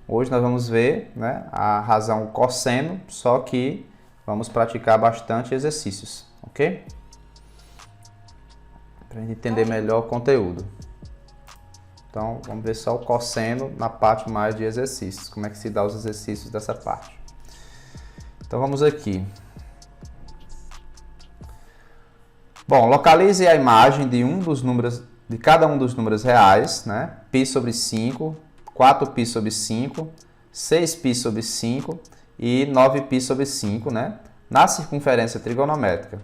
Hoje nós vamos ver, né, a razão cosseno, só que vamos praticar bastante exercícios, ok? Para a gente entender melhor o conteúdo. Então, vamos ver só o cosseno na parte mais de exercícios. Como é que se dá os exercícios dessa parte. Então, vamos aqui. Bom, localize a imagem de cada um dos números reais, né? Π sobre 5, 4π sobre 5, 6π sobre 5 e 9π sobre 5, né? Na circunferência trigonométrica.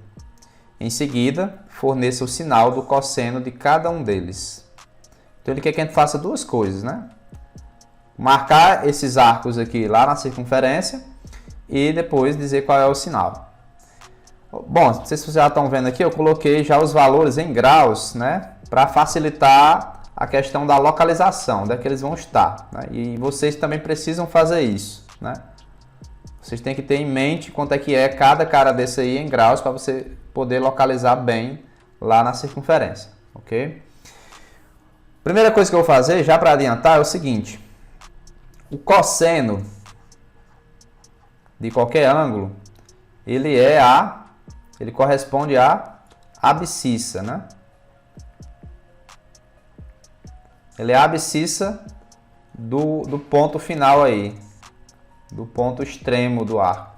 Em seguida, forneça o sinal do cosseno de cada um deles. Então ele quer que a gente faça duas coisas, né? Marcar esses arcos aqui lá na circunferência e depois dizer qual é o sinal. Bom, não sei se vocês já estão vendo aqui, eu coloquei já os valores em graus, né? Para facilitar a questão da localização, onde é que eles vão estar, né? E vocês também precisam fazer isso, né? Vocês têm que ter em mente quanto é que é cada cara desse aí em graus para você poder localizar bem lá na circunferência, ok? Primeira coisa que eu vou fazer, já para adiantar, é o seguinte. O cosseno de qualquer ângulo, ele corresponde à abscissa, né? Ele é a abscissa do ponto final aí, do ponto extremo do arco.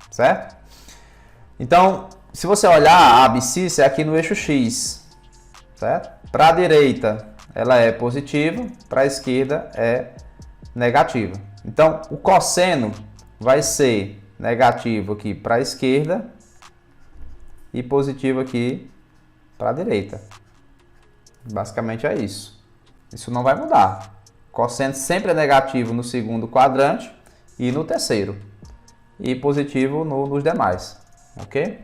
Certo? Então, se você olhar, a abscissa é aqui no eixo X, certo? Para a direita, ela é positiva, para a esquerda é negativa. Então, o cosseno vai ser negativo aqui para a esquerda e positivo aqui para a direita. Basicamente é isso. Isso não vai mudar. O cosseno sempre é negativo no segundo quadrante e no terceiro. E positivo nos demais, ok?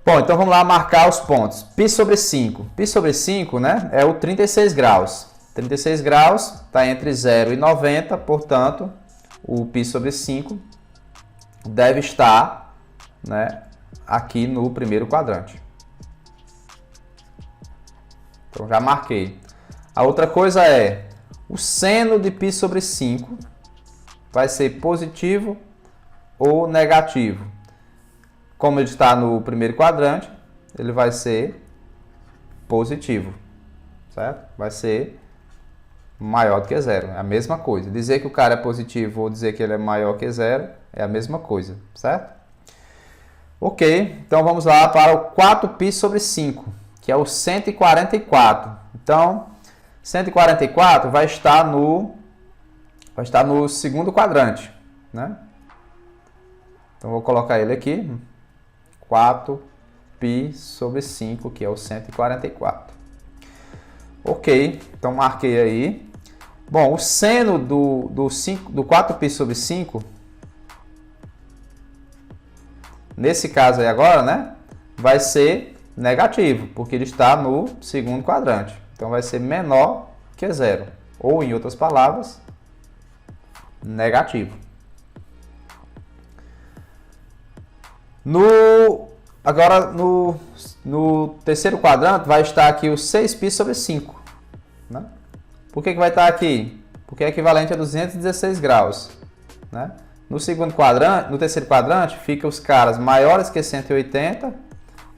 Bom, então vamos lá marcar os pontos. Π sobre 5. Π sobre 5, né, é o 36 graus. 36 graus está entre 0 e 90, portanto, o π sobre 5 deve estar, né, aqui no primeiro quadrante. Então já marquei. A outra coisa é, o seno de π sobre 5 vai ser positivo ou negativo. Como ele está no primeiro quadrante, ele vai ser positivo, certo? Vai ser maior do que zero, é a mesma coisa. Dizer que o cara é positivo ou dizer que ele é maior que zero é a mesma coisa, certo? Ok, então vamos lá para o 4π sobre 5, que é o 144. Então, 144 vai estar no segundo quadrante, né? Então, vou colocar ele aqui, 4π sobre 5, que é o 144. Ok, então marquei aí. Bom, o seno do 4π sobre 5, nesse caso aí agora, né, vai ser negativo, porque ele está no segundo quadrante. Então, vai ser menor que zero, ou em outras palavras, negativo. Agora, no terceiro quadrante, vai estar aqui o 6π sobre 5. Né? Por que vai estar aqui? Porque é equivalente a 216 graus. Né? No terceiro quadrante, fica os caras maiores que 180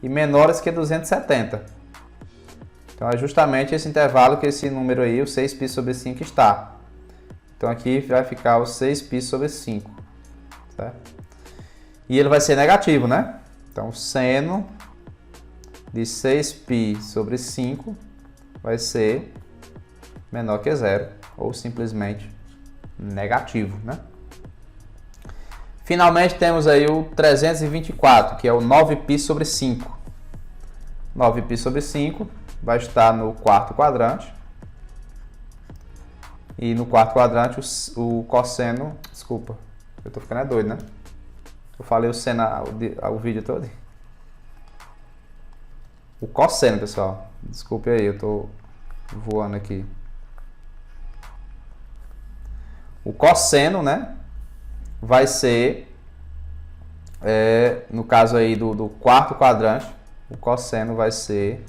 e menores que 270. Então, é justamente esse intervalo que esse número aí, o 6π sobre 5, está. Então, aqui vai ficar o 6π sobre 5. Certo? E ele vai ser negativo, né? Então, seno de 6π sobre 5 vai ser menor que zero, ou simplesmente negativo, né? Finalmente, temos aí o 324, que é o 9π sobre 5. 9π sobre 5 vai estar no quarto quadrante. E no quarto quadrante, o cosseno... Desculpa, eu tô ficando doido, né? Eu falei o seno o vídeo todo. O cosseno, pessoal. Desculpe aí, eu tô voando aqui. O cosseno, né? Vai ser, no caso aí do quarto quadrante, o cosseno vai ser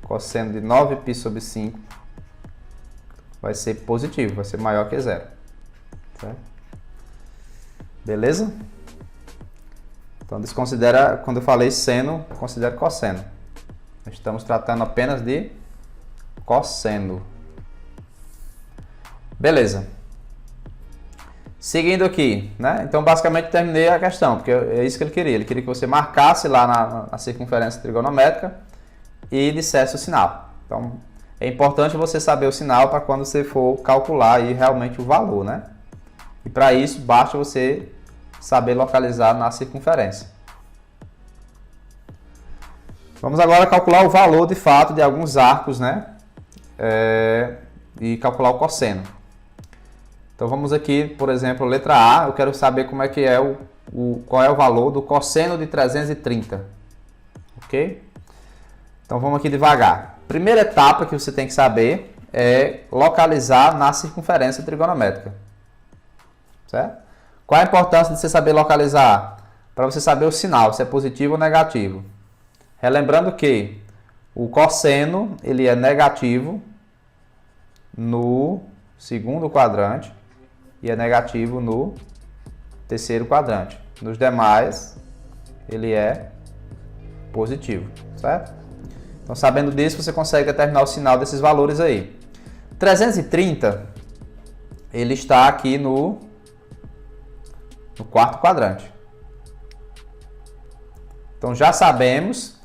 cosseno de 9π sobre 5 vai ser positivo, vai ser maior que zero. Certo? Beleza? Então desconsidera, quando eu falei seno, considere cosseno. Estamos tratando apenas de cosseno. Beleza. Seguindo aqui, né? Então basicamente terminei a questão, porque é isso que ele queria. Ele queria que você marcasse lá na circunferência trigonométrica e dissesse o sinal. Então é importante você saber o sinal para quando você for calcular aí realmente o valor, né? E para isso basta você saber localizar na circunferência. Vamos agora calcular o valor de fato de alguns arcos, né? E calcular o cosseno. Então vamos aqui, por exemplo, letra A, eu quero saber como é que é qual é o valor do cosseno de 330. Ok? Então vamos aqui devagar. Primeira etapa que você tem que saber é localizar na circunferência trigonométrica. Certo? Qual a importância de você saber localizar? Para você saber o sinal, se é positivo ou negativo. Relembrando que o cosseno ele é negativo no segundo quadrante e é negativo no terceiro quadrante. Nos demais, ele é positivo, certo? Então, sabendo disso, você consegue determinar o sinal desses valores aí. 330, ele está aqui no quarto quadrante. Então, já sabemos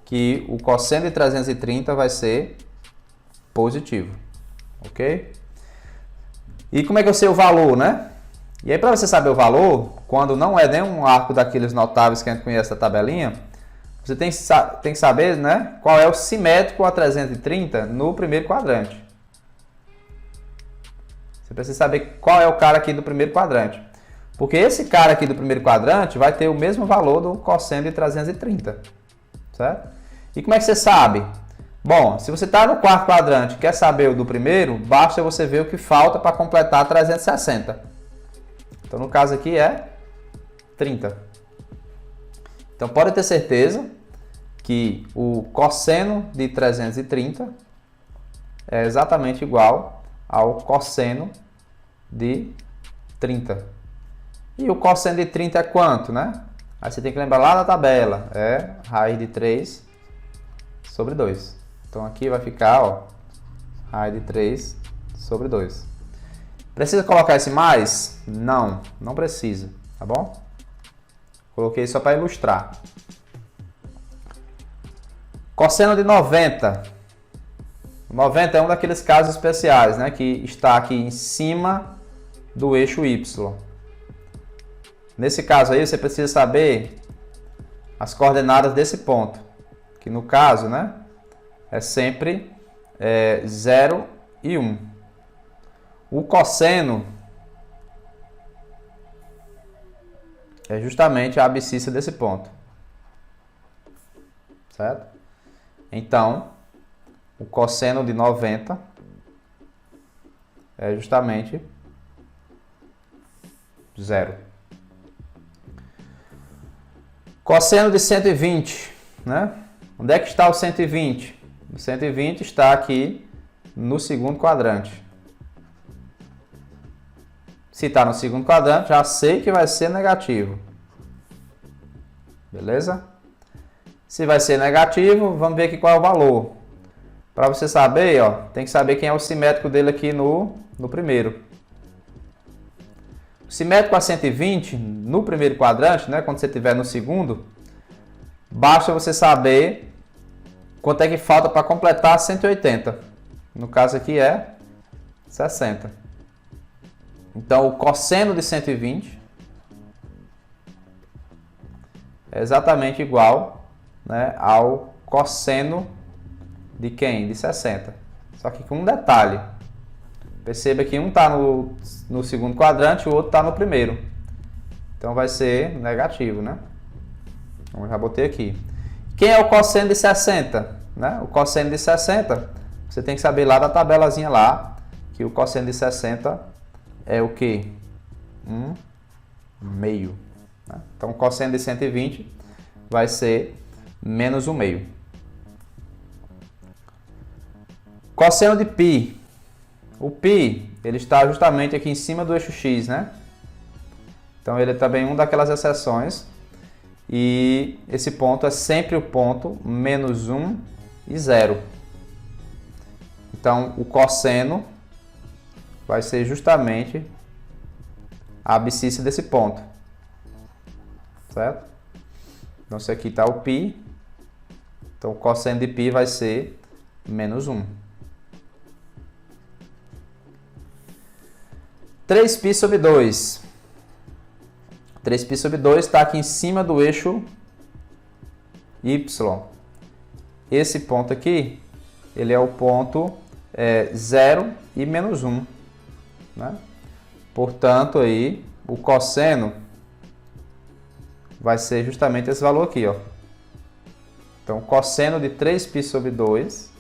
que o cosseno de 330 vai ser positivo, ok? E como é que eu sei o valor, né? E aí, para você saber o valor, quando não é nenhum arco daqueles notáveis que a gente conhece da tabelinha, você tem que saber, né, qual é o simétrico a 330 no primeiro quadrante. Você precisa saber qual é o cara aqui do primeiro quadrante. Porque esse cara aqui do primeiro quadrante vai ter o mesmo valor do cosseno de 330. Certo? E como é que você sabe? Bom, se você está no quarto quadrante e quer saber o do primeiro, basta você ver o que falta para completar 360. Então, no caso aqui é 30. Então, pode ter certeza que o cosseno de 330 é exatamente igual ao cosseno de 30. E o cosseno de 30 é quanto, né? Aí você tem que lembrar lá da tabela. É raiz de 3 sobre 2. Então aqui vai ficar, ó, raiz de 3 sobre 2. Precisa colocar esse mais? Não, não precisa, tá bom? Coloquei só para ilustrar. Cosseno de 90. 90 é um daqueles casos especiais, né? Que está aqui em cima do eixo Y. Nesse caso aí, você precisa saber as coordenadas desse ponto. Que no caso, né? É sempre 0 e 1. O cosseno é justamente a abscissa desse ponto. Certo? Então, o cosseno de 90 é justamente 0. Cosseno de 120, né? Onde é que está o 120? O 120 está aqui no segundo quadrante. Se está no segundo quadrante, já sei que vai ser negativo. Beleza? Se vai ser negativo, vamos ver aqui qual é o valor. Para você saber, ó, tem que saber quem é o simétrico dele aqui no primeiro. O simétrico a 120, no primeiro quadrante, né, quando você estiver no segundo, basta você saber quanto é que falta para completar 180. No caso aqui é 60. Então, o cosseno de 120 é exatamente igual, né, ao cosseno de quem? De 60. Só que com um detalhe. Perceba que um está no segundo quadrante e o outro está no primeiro. Então vai ser negativo, né? Então, eu já botei aqui. Quem é o cosseno de 60? Né? O cosseno de 60, você tem que saber lá da tabelazinha lá, que o cosseno de 60 é o quê? 1/2. Né? Então o cosseno de 120 vai ser menos 1/2. Cosseno de π. o π, ele está justamente aqui em cima do eixo x, né? Então ele é também uma daquelas exceções. E esse ponto é sempre o ponto menos 1 e 0. Então o cosseno vai ser justamente a abscissa desse ponto. Certo? Então isso aqui está o π. Então o cosseno de π vai ser menos 1. 3π sobre 2. 3π sobre 2 está aqui em cima do eixo y. Esse ponto aqui, ele é o ponto 0 e menos 1. Né? Portanto, aí, o cosseno vai ser justamente esse valor aqui. Ó. Então, o cosseno de 3π sobre 2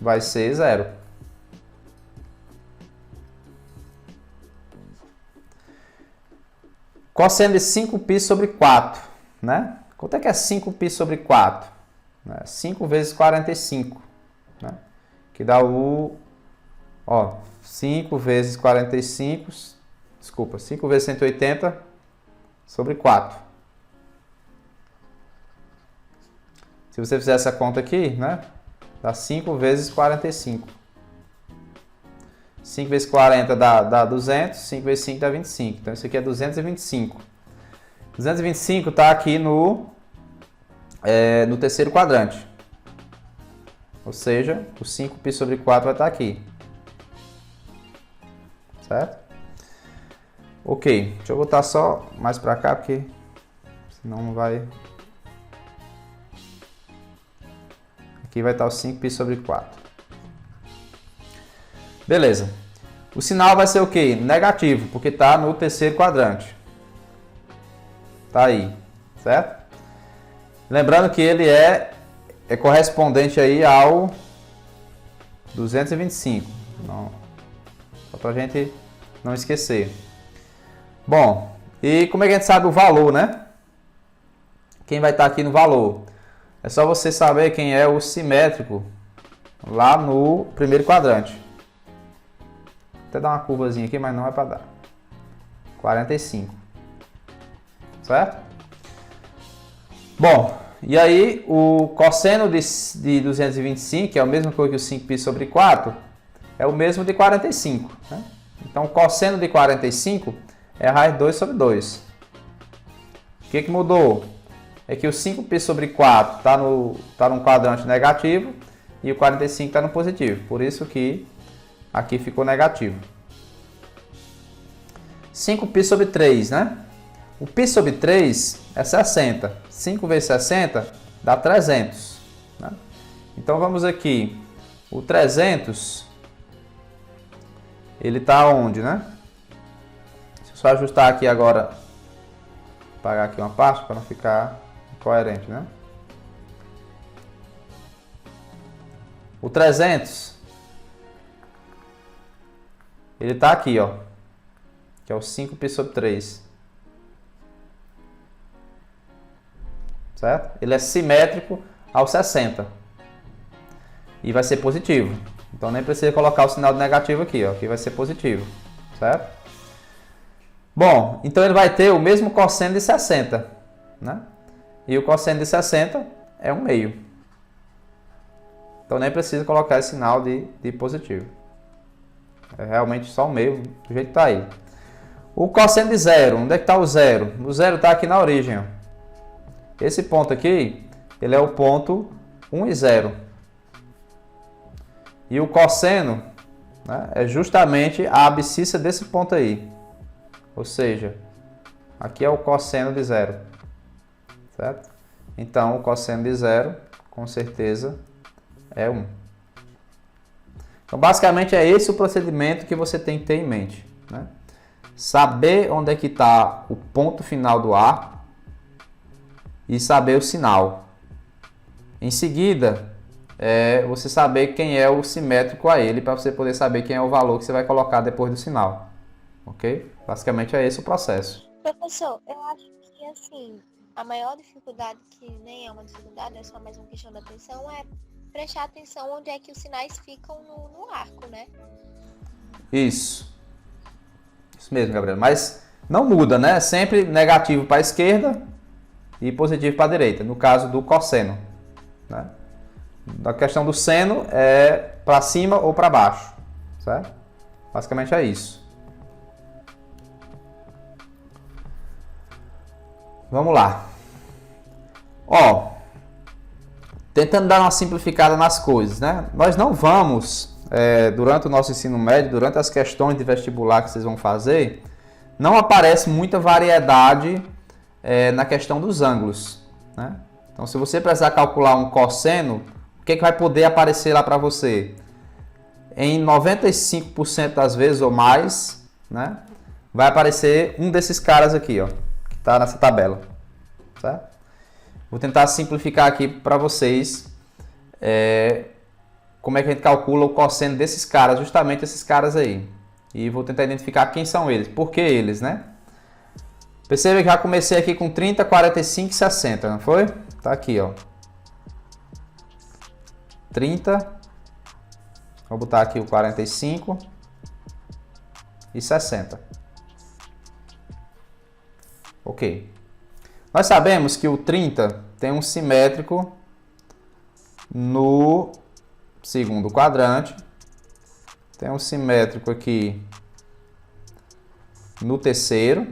vai ser 0. Cosseno de 5π sobre 4, né? Quanto é que é 5π sobre 4? 5 vezes 45, né? Que dá o... Ó, 5 vezes 45... Desculpa, 5 vezes 180 sobre 4. Se você fizer essa conta aqui, né? Dá 5 vezes 45. 5 vezes 40 dá 200, 5 vezes 5 dá 25. Então, isso aqui é 225. 225 está aqui no terceiro quadrante. Ou seja, o 5π sobre 4 vai estar aqui. Certo? Ok, deixa eu botar só mais para cá, porque senão não vai... Aqui vai estar o 5π sobre 4. Beleza. O sinal vai ser o quê? Negativo, porque está no terceiro quadrante. Tá aí, certo? Lembrando que ele é correspondente aí ao 225. Não, só para a gente não esquecer. Bom, e como é que a gente sabe o valor, né? Quem vai estar aqui no valor? É só você saber quem é o simétrico lá no primeiro quadrante. Vou até dar uma curvazinha aqui, mas não é para dar. 45. Certo? Bom, e aí o cosseno de 225, que é o mesmo que o 5π sobre 4, é o mesmo de 45. Né? Então o cosseno de 45 é a raiz de 2 sobre 2. O que mudou? É que o 5π sobre 4 está num quadrante negativo e o 45 está no positivo. Por isso que aqui ficou negativo. 5π sobre 3, né? O π sobre 3 é 60. 5 vezes 60 dá 300. Né? Então vamos aqui. O 300, ele está onde, né? Deixa eu só ajustar aqui agora. Apagar aqui uma parte para não ficar incoerente, né? O 300, ele está aqui, ó. Que é o 5π sobre 3. Certo? Ele é simétrico ao 60. E vai ser positivo. Então nem precisa colocar o sinal de negativo aqui, ó. Aqui vai ser positivo. Certo? Bom, então ele vai ter o mesmo cosseno de 60. Né? E o cosseno de 60 é 1/2. Então nem precisa colocar esse sinal de positivo. É realmente só 1/2, do jeito que está aí. O cosseno de 0, onde é que está o 0? O 0 está aqui na origem. Ó. Esse ponto aqui, ele é o ponto 1 e 0. E o cosseno, né, é justamente a abscissa desse ponto aí. Ou seja, aqui é o cosseno de 0. Certo? Então, o cosseno de 0, com certeza, é 1. Então, basicamente, é esse o procedimento que você tem que ter em mente. Né? Saber onde é que está o ponto final do arco e saber o sinal. Em seguida, você saber quem é o simétrico a ele, para você poder saber quem é o valor que você vai colocar depois do sinal. Ok? Basicamente é esse o processo. Professor, eu acho que assim, a maior dificuldade, que nem é uma dificuldade, é só mais uma questão da atenção, é prestar atenção onde é que os sinais ficam no arco, né? Isso. Isso mesmo, Gabriel. Mas não muda, né? Sempre negativo para a esquerda e positivo para a direita. No caso do cosseno, né? Na questão do seno é para cima ou para baixo, certo? Basicamente é isso. Vamos lá. Ó, tentando dar uma simplificada nas coisas, né? Nós não vamos, durante o nosso ensino médio, durante as questões de vestibular que vocês vão fazer, não aparece muita variedade na questão dos ângulos, né? Então, se você precisar calcular um cosseno, o que vai poder aparecer lá para você? Em 95% das vezes ou mais, né, vai aparecer um desses caras aqui, ó, que está nessa tabela, certo? Vou tentar simplificar aqui para vocês como é que a gente calcula o cosseno desses caras, justamente esses caras aí. E vou tentar identificar quem são eles, por que eles, né? Perceba que já comecei aqui com 30, 45 e 60, não foi? Tá aqui, ó. 30, vou botar aqui o 45 e 60. Ok. Nós sabemos que o 30 tem um simétrico no segundo quadrante, tem um simétrico aqui no terceiro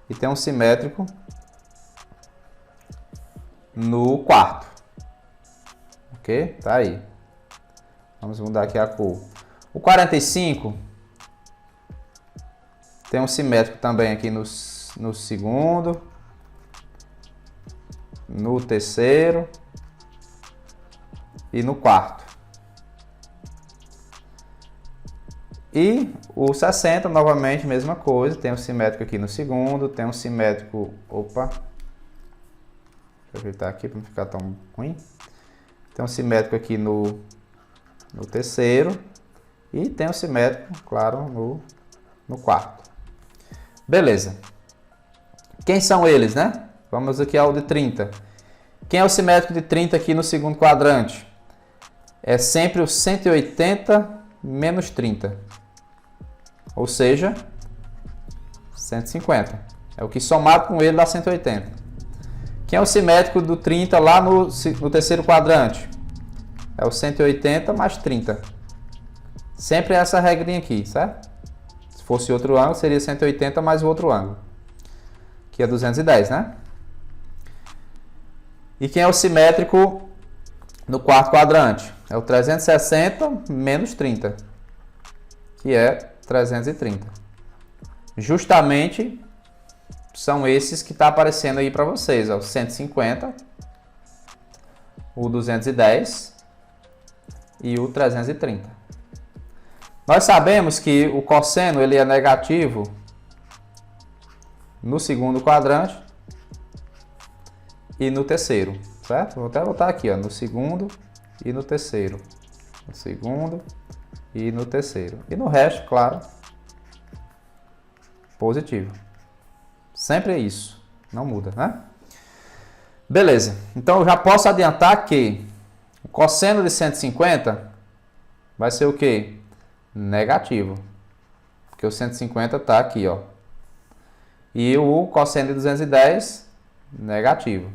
e tem um simétrico no quarto. Ok? Tá aí. Vamos mudar aqui a cor. O 45 tem um simétrico também aqui no segundo, no terceiro e no quarto. E o 60, novamente, mesma coisa. Tem um simétrico aqui no segundo, tem um simétrico... Opa! Deixa eu ajeitar aqui para não ficar tão ruim. Tem um simétrico aqui no terceiro e tem um simétrico, claro, no quarto. Beleza. Quem são eles, né? Vamos aqui ao de 30. Quem é o simétrico de 30 aqui no segundo quadrante? É sempre o 180 menos 30. Ou seja, 150. É o que somado com ele dá 180. Quem é o simétrico do 30 lá no terceiro quadrante? É o 180 mais 30. Sempre essa regrinha aqui, certo? Se fosse outro ângulo, seria 180 mais o outro ângulo. Que é 210, né? E quem é o simétrico no quarto quadrante? É o 360 menos 30. Que é 330. Justamente são esses que está aparecendo aí para vocês, ó, o 150, o 210 e o 330. Nós sabemos que o cosseno ele é negativo no segundo quadrante e no terceiro, certo? Vou até botar aqui, ó, no segundo e no terceiro. No segundo e no terceiro. E no resto, claro, positivo. Sempre é isso. Não muda, né? Beleza. Então, eu já posso adiantar que o cosseno de 150 vai ser o quê? Negativo. Porque o 150 está aqui, ó. E o cosseno de 210, negativo.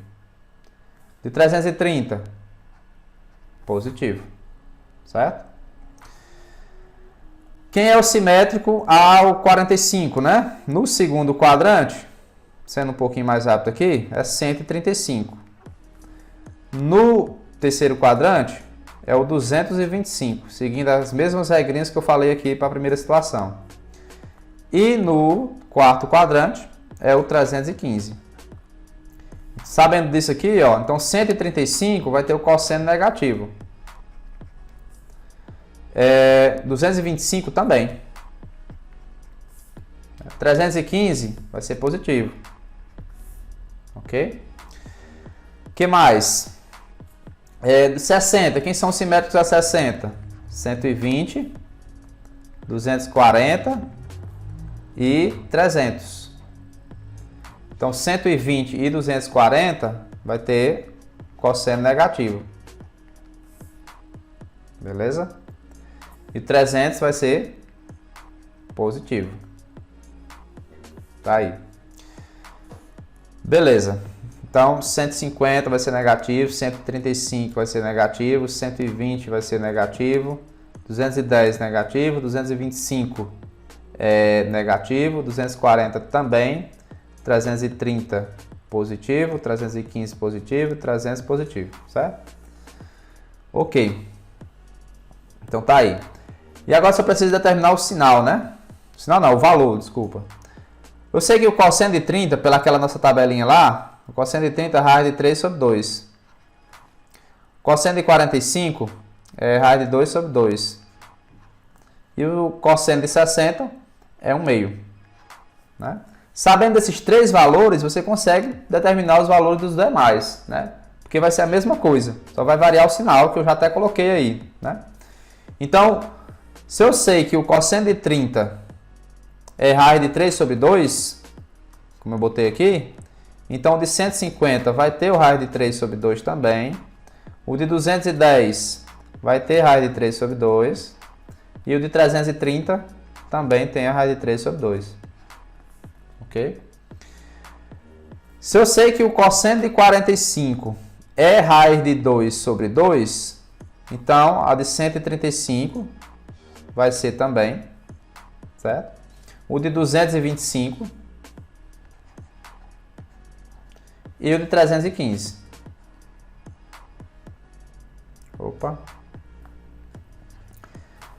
De 330, positivo. Certo? Quem é o simétrico ao 45, né? No segundo quadrante, sendo um pouquinho mais rápido aqui, é 135. No terceiro quadrante, é o 225, seguindo as mesmas regrinhas que eu falei aqui para a primeira situação. E no quarto quadrante, é o 315. Sabendo disso aqui, ó, então 135 vai ter o cosseno negativo. 225 também. 315 vai ser positivo. Ok? O que mais? 60. Quem são os simétricos a 60? 120, 240 e 300. Então, 120 e 240 vai ter cosseno negativo. Beleza? E 300 vai ser positivo. Tá aí. Beleza. Então, 150 vai ser negativo, 135 vai ser negativo, 120 vai ser negativo, 210 negativo, 225 é negativo, 240 também, 330 positivo, 315 positivo, 300 positivo, certo? Ok. Então tá aí. E agora só preciso determinar o sinal, né? O sinal não, o valor, desculpa. Eu sei que o cosseno de 30, pelaquela nossa tabelinha lá, o cosseno de 30 é raiz de 3 sobre 2. O cosseno de 45 é raiz de 2 sobre 2. E o cosseno de 60 é 1 meio. Né? Sabendo desses três valores, você consegue determinar os valores dos demais, né? Porque vai ser a mesma coisa, só vai variar o sinal, que eu já até coloquei aí, né? Então, se eu sei que o cosseno de 30 é raiz de 3 sobre 2, como eu botei aqui, então o de 150 vai ter o raiz de 3 sobre 2 também, o de 210 vai ter raiz de 3 sobre 2, e o de 330 também tem a raiz de 3 sobre 2. Ok? Se eu sei que o cosseno de 45 é raiz de 2 sobre 2, então a de 135 vai ser também, certo? O de 225 e o de 315. Opa!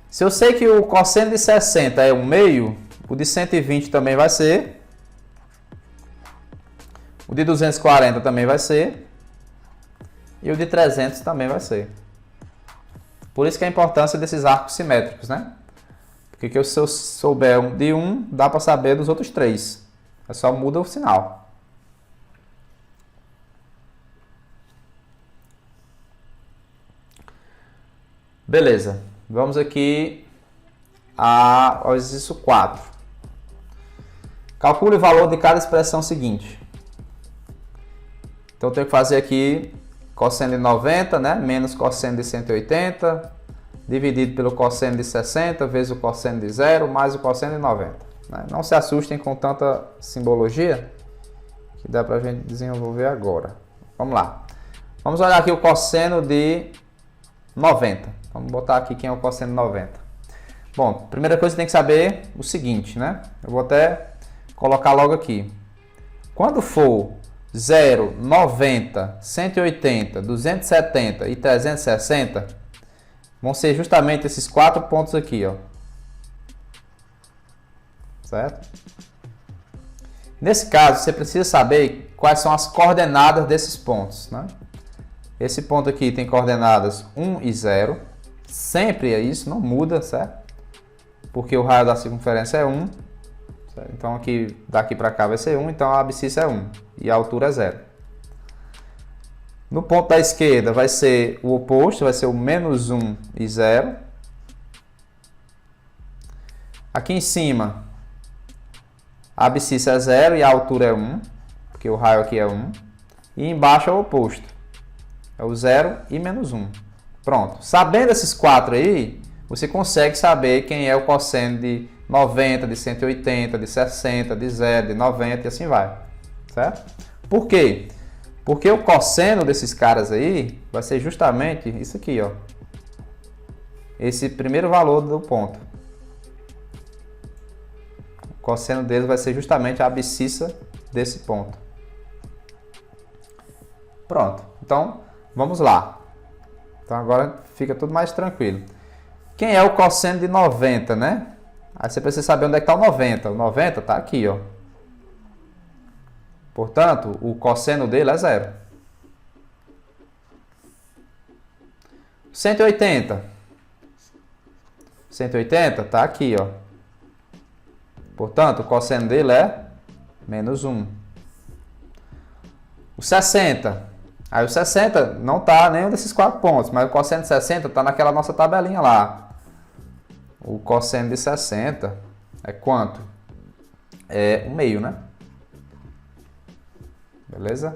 Se eu sei que o cosseno de 60 é 1 meio, o de 120 também vai ser. O de 240 também vai ser. E o de 300 também vai ser. Por isso que a importância desses arcos simétricos, né? Porque se eu souber de um, dá para saber dos outros três. É só muda o sinal. Beleza. Vamos aqui ao exercício 4. Calcule o valor de cada expressão seguinte. Então eu tenho que fazer aqui cosseno de 90, né? Menos cosseno de 180, dividido pelo cosseno de 60, vezes o cosseno de 0, mais o cosseno de 90. Né? Não se assustem com tanta simbologia, que dá para a gente desenvolver agora. Vamos lá. Vamos olhar aqui o cosseno de 90. Vamos botar aqui quem é o cosseno de 90. Bom, primeira coisa que tem que saber o seguinte, né? Eu vou até colocar logo aqui. Quando for 0, 90, 180, 270 e 360, vão ser justamente esses 4 pontos aqui, ó. Certo? Nesse caso, você precisa saber quais são as coordenadas desses pontos, né? Esse ponto aqui tem coordenadas 1 e 0. Sempre é isso, não muda, certo? Porque o raio da circunferência é 1. Certo? Então, aqui, daqui para cá vai ser 1, então a abscissa é 1 e a altura é 0. No ponto da esquerda vai ser o oposto, vai ser o menos 1 e 0. Aqui em cima, a abscissa é 0 e a altura é 1, porque o raio aqui é 1. E embaixo é o oposto, é o 0 e menos 1. Pronto. Sabendo esses 4 aí, você consegue saber quem é o cosseno de 90, de 180, de 60, de 0, de 90 e assim vai. Certo? Por quê? Porque o cosseno desses caras aí vai ser justamente isso aqui, ó. Esse primeiro valor do ponto. O cosseno deles vai ser justamente a abscissa desse ponto. Pronto. Então, vamos lá. Então agora fica tudo mais tranquilo. Quem é o cosseno de 90, né? Aí você precisa saber onde é que está o 90. O 90 está aqui, ó. Portanto, o cosseno dele é 0. 180. 180 está aqui, ó. Portanto, o cosseno dele é menos 1. O 60. Aí o 60 não está nenhum desses 4 pontos, mas o cosseno de 60 está naquela nossa tabelinha lá. O cosseno de 60 é quanto? É 1 meio, né? Beleza?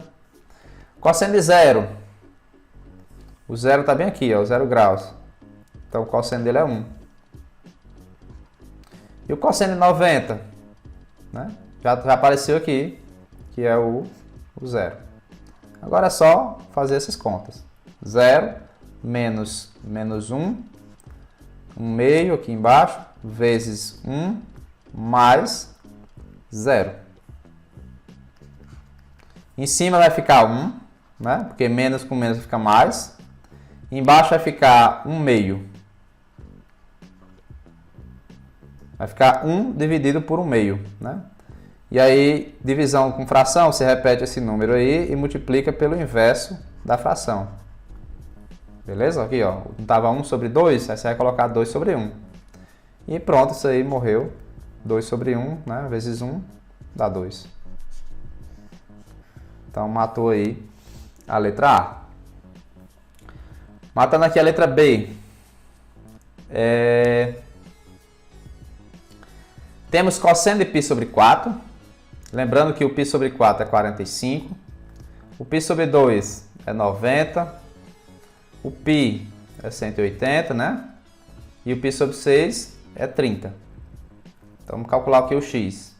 Cosseno de 0. O 0 está bem aqui, ó, 0 graus. Então o cosseno dele é 1. E o cosseno de 90, né? Já apareceu aqui, que é o zero. Agora é só fazer essas contas. 0 menos 1, 1 meio aqui embaixo, vezes 1 mais 0. Em cima vai ficar 1, né? Porque menos com menos fica mais. Embaixo vai ficar 1 meio. Vai ficar 1 dividido por 1 meio, né? E aí, divisão com fração, você repete esse número aí e multiplica pelo inverso da fração. Beleza? Aqui, ó, não estava 1 sobre 2, aí você vai colocar 2 sobre 1. E pronto, isso aí morreu. 2 sobre 1, né? Vezes 1 dá 2. Então, matou aí a letra A. Matando aqui a letra B. Temos cosseno de π sobre 4. Lembrando que o π sobre 4 é 45. O π sobre 2 é 90. O π é 180, né? E o π sobre 6 é 30. Então, vamos calcular aqui o x.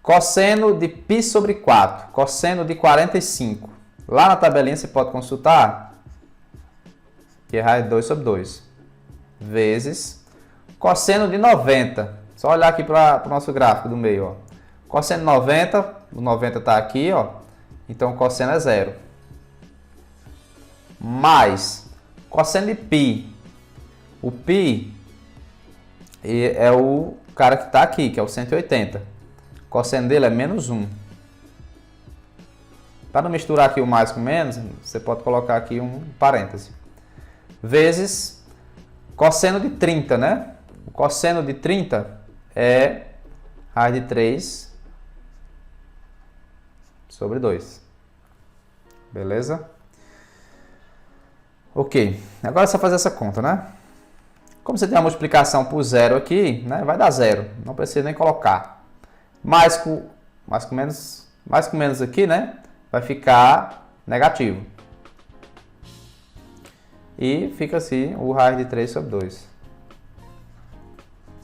Cosseno de π sobre 4. Cosseno de 45. Lá na tabelinha você pode consultar que é raiz de 2 sobre 2. Vezes cosseno de 90. Só olhar aqui para o nosso gráfico do meio, ó. Cosseno de 90, o 90 está aqui, ó. Então o cosseno é 0. Mais cosseno de π. O π é o cara que está aqui, que é o 180. O cosseno dele é menos 1. Para não misturar aqui o mais com menos, você pode colocar aqui um parêntese. Vezes cosseno de 30, né? O cosseno de 30 é raiz de 3 sobre 2. Beleza? Ok. Agora é só fazer essa conta, né? Como você tem uma multiplicação por 0 aqui, né? Vai dar 0. Não precisa nem colocar. Mais com menos aqui, né? Vai ficar negativo. E fica assim o raiz de 3 sobre 2.